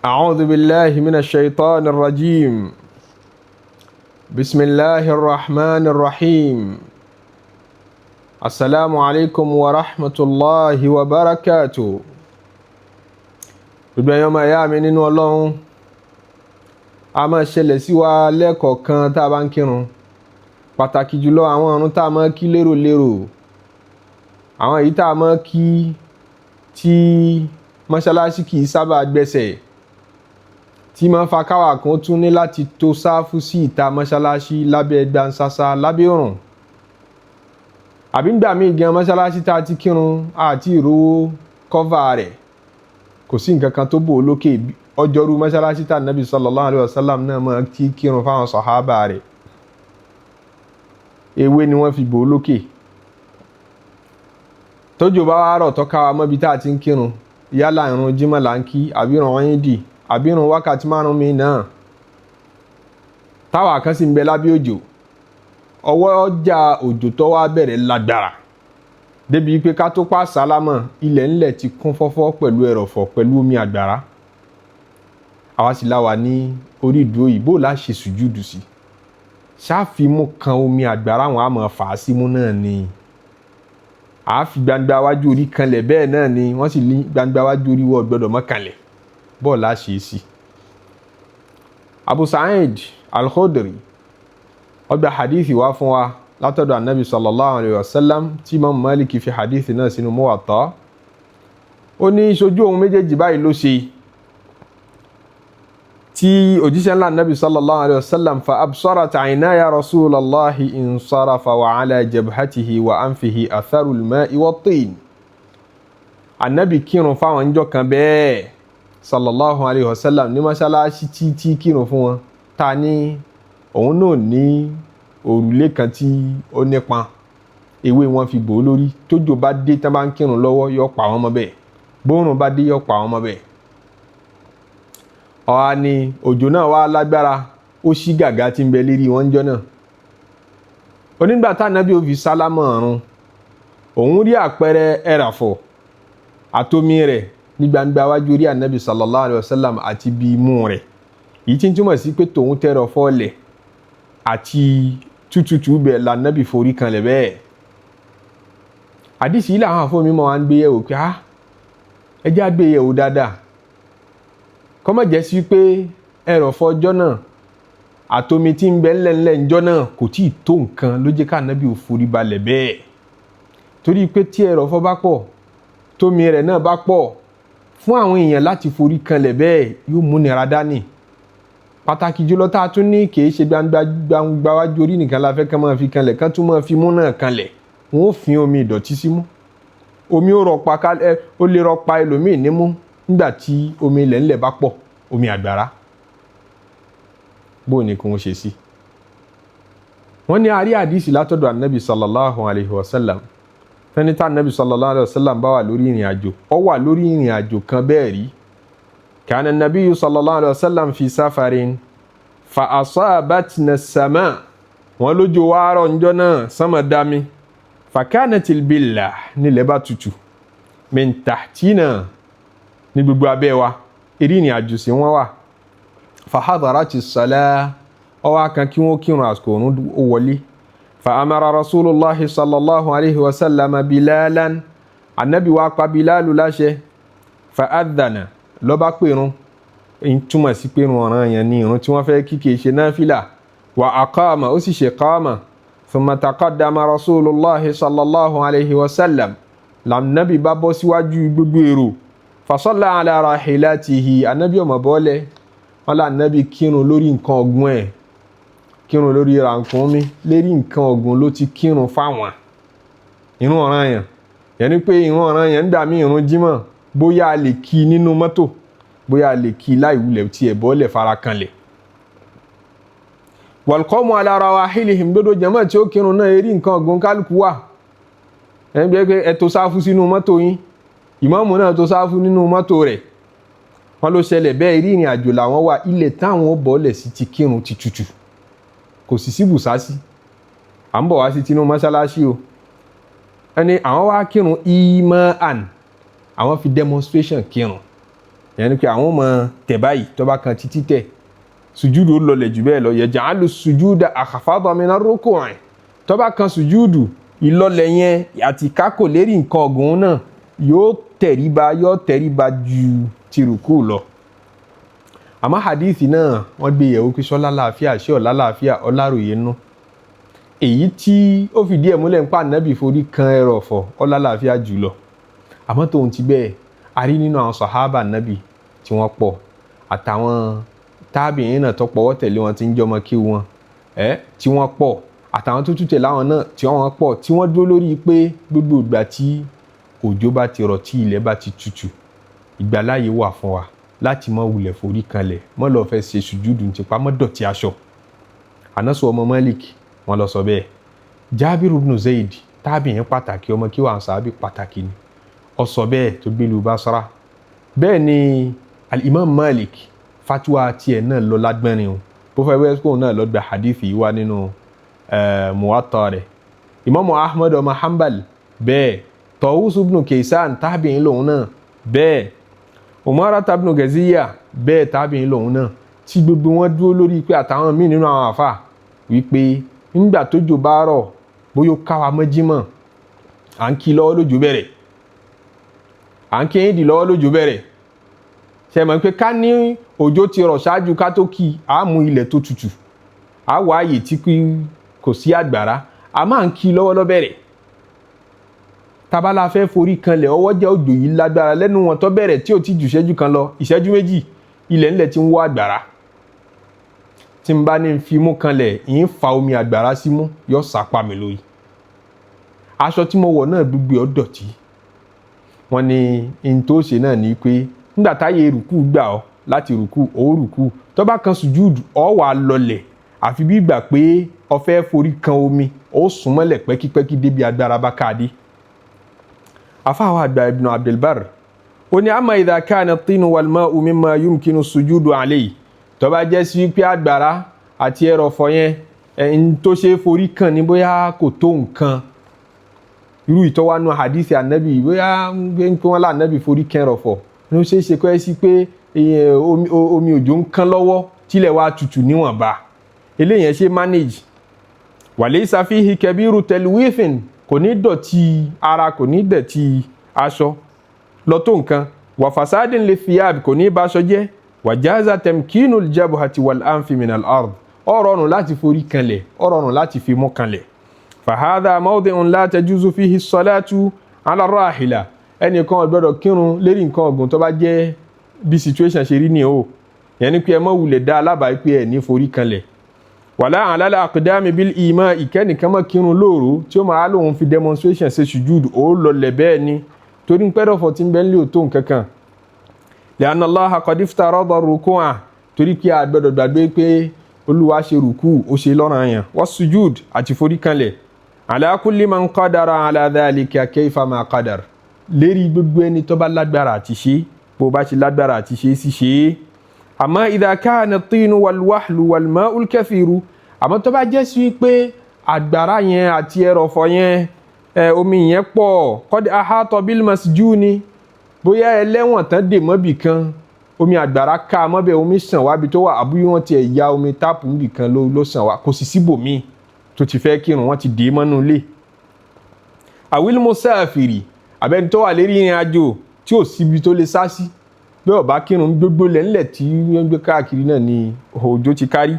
أعوذ بالله من الشيطان الرجيم. بسم الله الرحمن الرحيم. السلام عليكم ورحمة الله وبركاته. gbogbo ẹ̀yin ọmọ ìyá mi nínú Ọlọ́run, a máa ṣẹlẹ̀ sí wa lẹ́ẹ̀kọ̀ọ̀kan tá a bá ń kírun, pàtàkì jùlọ àwọn ìrun tá a máa kí lérò àwọn èyí tá a máa kí tí mọ́ṣáláṣí kì í sábà gbẹ̀sẹ̀, tí máa fa káwa kan tún ní láti tò sáfù sí ìta mọ́ṣáláṣí lábẹ́ gbansasa lábẹ́ òrùn, àbí nígbà míì gan mọ́ṣáláṣí tá a ti kírun àti ìrówó kọ́fà rẹ̀, kò sí nǹkan kan tó bò ó lókè. Ọjọ́rú mọ́ṣáláṣí tá Nábì sallallahu alaihi wasallam náà máa ti kírun fáwọn sàhábà rẹ̀, ewé ni wọ́n fi bò ó lókè. tójò bá wá rọ̀ tó ká wa mọ́bi tá a ti ń kírun, yálà ìrun jímọ̀ là ń kí àbí ìrun Ìdí àbí ìrun wákàtí márùn-ún mi náà, táwa kan sì ń bẹ lábẹ́ òjò, ọwọ́ ọjà òjò tó wá bẹ̀rẹ̀ lágbára débi pé ká tó pa sálámọ̀ ilẹ̀ ńlẹ̀ ti kún fọ́fọ́ pẹ̀lú ẹrọ̀fọ̀ pẹ̀lú omi àgbàrá. àwa sì láwà ní orí ìdúró yìí, bó la ṣe sùjúdù sí, ṣáfimú kan omi àgbàrá wọn a máa fà á símú náà ni, a fi gbangba wájú orí kanlẹ̀ bẹ́ẹ̀ náà ni wọ́n sì ní gbangba wájú orí wọ́n gbọ́dọ̀ mọ́ kanlẹ̀, bó la ṣe sí. Abu Sa'id al-Khudri ó gbà hadithi wá fún wa látọ̀dọ̀ Ànábì sallallahu alaihi wasallam, tí Imam Malik fi hadithi náà sínú Muwatta. ó ní ìṣojú ohun méjèèjì báyìí ló ṣe tí òjíṣẹ́ ńlá Ànábì sallallahu alaihi wasallam fa absarat aynaya rasulallahi insarafa wa ala jabhatihi wa anfihi atharul ma'i wat-tin. Ànábì kírun fáwọn ìjọ kan bẹ́ẹ̀ sallallahu alaihi wasallam ní mọ́ṣáláṣí tí kírun fún wọn, ta ní òun náà ní òrùlé kan tí ó nípọn, ewé wọn fi bò ó lórí, tójò bá dé tán bá ń kírun lọ́wọ́ yóò pa wọ́n mọ́ bẹ́ẹ̀, bóòrùn bá dé yóò pa wọ́n mọ́ bẹ́ẹ̀. ọ̀hà ni òjò náà wá lágbára, ó ṣí gàgá tí ń bẹ lérí wọn jọ náà. onígbà tá Ànábì ó fi sálámọ̀ ọ̀run, òun rí àpẹẹrẹ ẹràfọ̀ àtomi rẹ̀ ní gbangba wájú orí Ànábì sallallahu alaihi wasallam àti bí imú rẹ̀, èyí tí ń túmọ̀ sí pé tòun tẹ́rọ fọ́ọ̀lẹ̀ àti tútùtù bẹ̀ l'Ànábì forí kanlẹ̀ bẹ́ẹ̀. àdìsí ilé àwọn àfọ́ mímọ́ wa ń gbé yẹ̀wò pé ẹjẹ́ àgbé yẹ̀wò dáadáa, kọ́mọ̀ jẹ́ sí pé ẹrọ̀fọ̀ ọjọ́ náà àtomi tí ń bẹ ńlẹ̀ ńjọ́ náà kò tí ì tó nǹkan ló jẹ́ ká Ànábì ò forí balẹ̀ bẹ́ẹ̀, torí pé tí ẹrọ̀fọ̀ bá pọ̀ tómi rẹ̀ náà bá pọ̀, fún àwọn èèyàn láti forí kanlẹ̀ bẹ́ẹ̀ yóò múnira dání. pàtàkì jùlọ tá a tún ní kì í ṣe gbangba wájú orí nìkan la fẹ́ kán máa fi kanlẹ̀, kán tún máa fi mú náà kanlẹ̀, wọn ò fi omi ìdọ̀tí símú, omi ó lè rọpa ẹlòmíì nímú nígbà tí omi ilẹ̀ ńlẹ̀ bá pọ̀, omi àgbàrá, bó ní kí wọ́n ṣe sí. wọ́n ní a rí àdísì látọ̀dọ̀ Ànábì sallallahu alaihi wasallam, fẹ́ni tá Ànábì sallallahu alaihi wasallam bá wà lórí ìrìn àjò, ó wà lórí ìrìn àjò kan bẹ́ẹ̀ rí. كان النبي صلى الله عليه وسلم في سفر فأصابتنا السماء، wọ́n lójò wá rọ̀ ńjọ́ náà sánmà dami, فكانت البلة nílẹ̀ bá tutù من تحتنا ní gbogbo abẹ́ wa, eré ìrìn àjò sí wọ́n wà. فحضرت الصلاة ó wá kan kí wọ́n kírun àsìkò òrùn ó wọlé. فأمر رسول الله صلى الله عليه وسلم بلالا، Ànábì wá pa Bilalu láṣẹ. فأذن ló bá pèrún, èyí túmọ̀ sí pèrún ọ̀ranyàn ni ìrun tí wọ́n fẹ́ kí kìí ṣe náfìlà. wa aqama, ó sì ṣe qama. thumma taqaddama rasulullahi sallallahu alaihi wasallam, l'Ànábì bá bọ́ síwájú gbogbo èrò. fa salla ala rahilatihi, Ànábì ọmọ bọ́lẹ̀, wọ́n lá Ànábì kírun lórí nǹkan ọ̀gbun ẹ̀, kírun lórí ràkúnmí, lérí nǹkan ọ̀gbun ló ti kírun fáwọn. ìrun ọ̀ranyàn yẹn ni pé ìrun ọ̀ranyàn ń dà mí ìrun jímọ̀, bóyá a lè kí nínú mọ́tò, bóyá a lè kí láìwulẹ̀ tí ẹ̀ bọ́lẹ̀ fara kanlẹ̀. walqawmu ala rawahilihim, dodo jẹ́mọ̀ tí ó kírun náà erí nǹkan ọ̀gbun kálukú wà. ẹgbẹ́ pé ẹ tó sáfù sínú mọ́tò yín, ìmáàmù náà tó sáfù nínú mọ́tò rẹ̀. wọ́n ló ṣẹlẹ̀ bẹ́ẹ̀, rí ìrìn àjò làwọn wà, ilẹ̀ táwọn bọ́lẹ̀ sí ti kírun ti tutù, kò sì sí bùsásí. à ń bọ̀ wá sí tinú mọ́ṣáláṣí o, ẹni àwọn wá kírun iman, àwọn fi demonstration kírun, ìyẹn ni pé àwọn ọmọ tẹ̀ báyìí tó bá kan títí tẹ̀ sùjúdù ó lọlẹ̀ jù bẹ́ẹ̀ lọ yaj'alu sùjúdà akhfada mina ruku'i tó bá kan sùjúdù ìlọlẹ̀ yẹn àti kákò lérí nǹkan ọ̀gùn náà yóò tẹríba ju ti rùkú lọ. àmọ́ hadithi náà wọ́n gbé yẹ̀wò pé sọ́lá láàfíà ṣé ọ̀lá láàfíà ọláròyé nú èyí tí ó fìdí ẹ̀ múlẹ̀ ń pa ànábì forí kan ẹrọ̀fọ̀ ọlá láàfíà jùlọ. àmọ́ tóun ti bẹ́ẹ̀ a rí nínú àwọn sàhábà ànábì tí wọ́n pọ̀ àtàwọn tábìín náà tó pọ̀wọ́ tẹ̀lé wọn tí ń jọmọ kí wọn tí wọ́n pọ̀ àtàwọn tó tútẹ̀ láwọn náà tí wọ́n pọ̀ tí wọ́n dúró lórí pé gbogbo ìgbà tí òjò bá ti rọ̀ tí ilẹ̀ bá ti tutù ìgbàláyé wà fún wa láti mọ́ wulẹ̀ forí kanlẹ̀ mọ́ lọ fẹ́ ṣe sùjúdù ti pa mọ́ dọ̀tí aṣọ. Anasu ọmọ Malik wọ́n lọ sọ bẹ́ẹ̀. Jabiru ibn Zayd tábìín pàtàkì ọmọ kí wọ́n sàábì pàtàkì ni ó sọ bẹ́ẹ̀ tó gbé lu Basra. bẹ́ẹ̀ ni al-Imam Malik fatuwa tiẹ̀ náà lọ lágbẹ́rin o bó fẹ́ wẹ́ẹ́ kóun náà lọ gba hadithi yìí wá nínú Muwatta rẹ̀. Imam Ahmad ọmọ Hanbal bẹ́ẹ̀ Tawus ibn Kaysan tábìín lòun náà bẹ́ẹ̀ Umara ibn Gaziya bẹ́ẹ̀ tábìín lòun náà tí gbogbo wọn dúró lórí pé àtàwọn míì nínú àwọn àfà wípé nígbà tójò bá rọ̀ bóyá káwa mọ́jímọ̀ à ń kí lọ́wọ́ lójò bẹ̀rẹ̀ à ń kí ẹ̀yìn dì lọ́wọ́ lójò bẹ̀rẹ̀ ṣe mọ̀ pé ká ní òjò ti rọ̀ ṣáájú ká tó kí a mú ilẹ̀ tó tutù a wá ààyè tí kò sí àgbàrá a máa ń kí lọ́wọ́ lọ́bẹ̀rẹ̀ tabala fẹ́ forí kanlẹ̀ ọwọ́ jẹ́ òjò yìí lágbára lẹ́nu wọn tó bẹ̀rẹ̀ tí ò ti jù ìṣẹ́jú kan lọ ìṣẹ́jú méjì ilẹ̀ ńlẹ̀ ti ń wọ́ àgbàrá tí n bá ní fi mú kanlẹ̀ ìyín fa omi àgbàrá sí mú yọ sàpá mi lórí aṣọ tí mo wọ̀ náà gbogbo ọ̀ dọ̀tí wọ́n ní in tó ṣe náà ní pé nígbà táyé rùkú gbà ọ́ láti rùkú ó rùkú tó bá kan sùjúdù ọ́ wà lọlẹ̀ àfi bí ìgbà pé ó fẹ́ forí kan omi ó sún mọ́lẹ̀ pẹ́kípẹ́kí débi agbára bá káàdé. afáwọn àgbà Ibn Abdul Barr ó ní amma idha kana at-tinu wal-ma'u mimma yumkinu sujudu alayhi tó bá jẹ́ sí pé àgbàrá àti ẹrọ̀fọ̀ yẹn ẹ̀yìn tó ṣe forí kan ní bóyá kò tó nǹkan irú ìtọ́wánú hadithi ànábì bóyá ń pé wọ́n lá ànábì forí kan ẹrọ̀fọ̀ ní ó ṣeéṣe kọ́ ẹ́ sí pé omi òjò ń kán lọ́wọ́ tílẹ̀ wá tutù níwọ̀nba eléyẹn ṣe manage walaysa fihi kabiru talwithin kò ní dọ̀tí ara kò ní dọ̀tí aṣọ lọ tó nǹkan wa fasadin li thiyab kò ní bá aṣọ jẹ́ wàjáza tẹmkínú jabhati wal anfi min al-ard ó rọrùn láti forí kanlẹ̀ ó rọrùn láti fi mú kanlẹ̀ fahadha mawdi'un la tajuzu fihi as-salatu ala rahila ẹnìkan ò gbọdọ̀ kírun lérí nǹkan ọ̀gùn tó bá jẹ́ bí situation ṣe rí ní o yẹn ni pé ẹ má wulẹ̀ dá alábàá pé ẹ ní forí kanlẹ̀ wala ala al-aqdami bil ima ìkẹ́nìkan má kírun lóòrò tí ó máa lóun fi demonstration ṣe sùjúdù ó lọlẹ̀ bẹ́ẹ̀ ni torí pẹ́rọ̀fọ̀ tí ń bẹ́ ń lé òtó nǹkankan lẹ́yìn Allah qad iftarada ruku'a torí pé àgbẹ̀dọ̀ gbàgbé pé olúwa ṣe rùkú ó ṣe lọ́ranyàn wọ́n sujúd àti forí kanlẹ̀ ala kulli man qadara ala dhalika kayfa ma qadar lérí gbogbo ẹni tó bá lágbára àti ṣe bó bá ṣe lágbára àti ṣe sí ṣe àmọ́ idha kana at-tinu wal-wahlu wal-ma'u al-kathiru àmọ́ tó bá jẹ́ sí pé àgbàrá yẹn àti ẹrọ̀fọ̀ yẹn omi yẹn pọ̀ qad ahata bil masjuni bóyá ẹlẹ́wọ̀n tán dè mọ́bì kan omi àgbàrá ká mọ́bẹ̀ omi sàn wá bí tó wà àbúyí wọ́n ti ya omi táàpù níbì kan ló sàn wá kò sì síbòmíì tó ti fẹ́ kírun wọ́n ti dè mọ́nú ilé. àwílì musafiri àbẹ́ni tó wà lérí ìrìn àjò tí ò síbi tó lè sá sí bí ó bá kírun gbogbo lẹ́ńlẹ̀ tí wọ́n gbé káàkiri náà ni òjò ti kárí.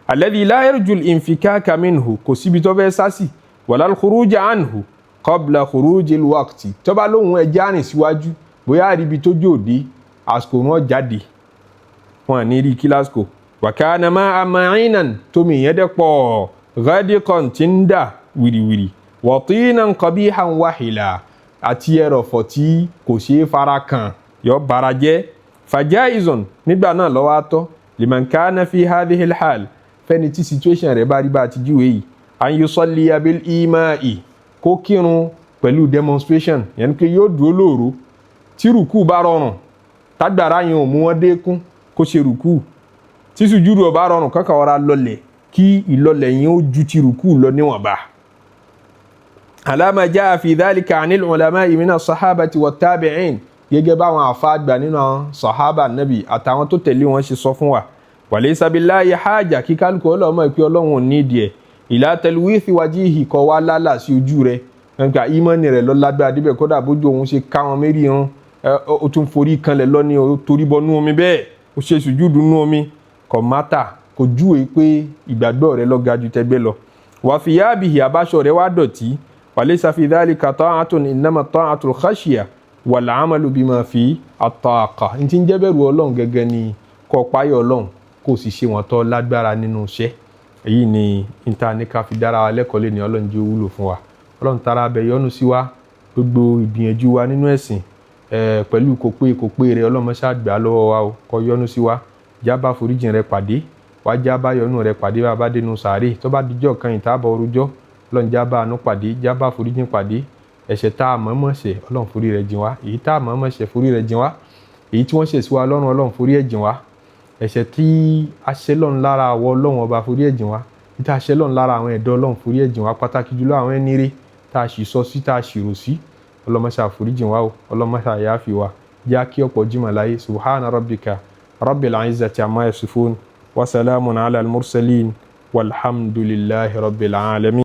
alladhi la yarjul infikaka minhu kò síbi tó fẹ́ sá sí wala al-khuruja anhu qabla khurujil waqti tó bá lóhun ẹjẹ́ àrìn síwájú bóyá àríbi tó jòdè àsìkò wọn jáde wọn ní rí kí lásìkò wàkánà máa àmàìnàn tómi ìyẹn dẹ́pọ̀ gádìkan tí ń dà wìrìwìrì wọ̀tínan qabihan wahila àti ẹrọ̀fọ̀ tí kò ṣeé fara kan yọ bara jẹ́ fajaizun nígbà náà lọ́wọ́ àtọ́ liman kana fi hadhihi al-hal fẹ́ni tí situation rẹ̀ bá rí bá ti jíwèé yìí an yusalliya bil ima'i kó kírun pẹ̀lú demonstration yẹn pé yóò dúró lóòró tí rùkú bá rọrùn tágbàrá yẹn ò mú wọn dékún kó ṣe rùkú tí sùjúdù ò bá rọrùn kankan ọ̀rá lọlẹ̀ kí ìlọlẹ̀ yẹn ó ju ti rùkú lọ níwọ̀nba. alama jaa fi dhalika anil ulama'i mina sahabati wa tabi'in gẹ́gẹ́ báwọn àfa àgbà nínú àwọn sàhábà Nábì àtàwọn tó tẹ̀lé wọn ṣe sọ fún wa walaysa billahi haja kí kálukú ọlọ́mọ ìpè ọlọ́run ò ní ìdí ẹ̀ ila talwithi wajihi kọ́ wá lálà sí ojú rẹ̀ nígbà ìmọ̀ni rẹ̀ lọ́lágbá adébẹ̀ kódà bójú òun ṣe ká wọn mérí irun ó tún forí kanlẹ̀ lọ́ní ó torí bọ́ nú omi bẹ́ẹ̀ ó ṣe sùjúdù nú omi kò mátà kò júwe pé ìgbàgbọ́ rẹ̀ ló ga ju tẹgbẹ́ lọ wa thiyabihi àbáṣọ rẹ̀ wá dọ̀tí walaysa fi dhalika ta'atun innama ta'atul khashya wal amalu bima fi at-taqa ní ti ń jẹ́ bẹ̀rù ọlọ́run gẹ́gẹ́ ni kó páyọ̀ ọlọ́run kó sì ṣe wọn tó lágbára nínú iṣẹ́ èyí ni níta ní ká fi dára wa lẹ́kọ̀ọ́ lé ní ọlọ́run jẹ́ wúlò fún wa ọlọ́run tara abẹ yọ́nú sí wa gbogbo ìgbìyànjú wa nínú ẹ̀sìn pẹ̀lú kò pé rẹ ọlọ́run ṣáà gbà lọ́wọ́ wa kó yọ́nú sí wa jábá foríjìn rẹ pàdé wá jábá yọ́nú rẹ pàdé bá bá dénú sàárè tó bá dijọ́ kan ìtàbọ̀ orújọ́ ọlọ́run jábá àánú pàdé jábá foríjìn pàdé ẹ̀ṣẹ̀ tá a mọ̀ọ́mọ̀ ṣẹ̀ ọlọ́run forí rẹ̀ jìn wá èyí tá a mọ̀ọ́mọ̀ ṣẹ̀ forí rẹ̀ jìn wá èyí tí wọ́n ṣẹ̀ sí wa lọ́rùn ọlọ́run forí ẹ̀ jìn wá ẹ̀ṣẹ̀ tí a ṣẹ̀ lọ́run lára àwọ ọlọ́run ọba forí ẹ̀ jìn wá tí a ṣẹ̀ lọ́run lára àwọn ẹ̀dọ́ ọlọ́run forí ẹ̀ jìn wá pàtàkì jùlọ àwọn ẹni rere tá a sì sọ sí tá a sì rò sí ọlọ́mọṣà foríjìn wá o ọlọ́mọṣà yááfì wá já kí ọ̀pọ̀ jìmọ̀ láyé subhana rabbika rabbil izzati amma yasifun wa salamun ala al-mursalin walhamdulillahi rabbil alamin.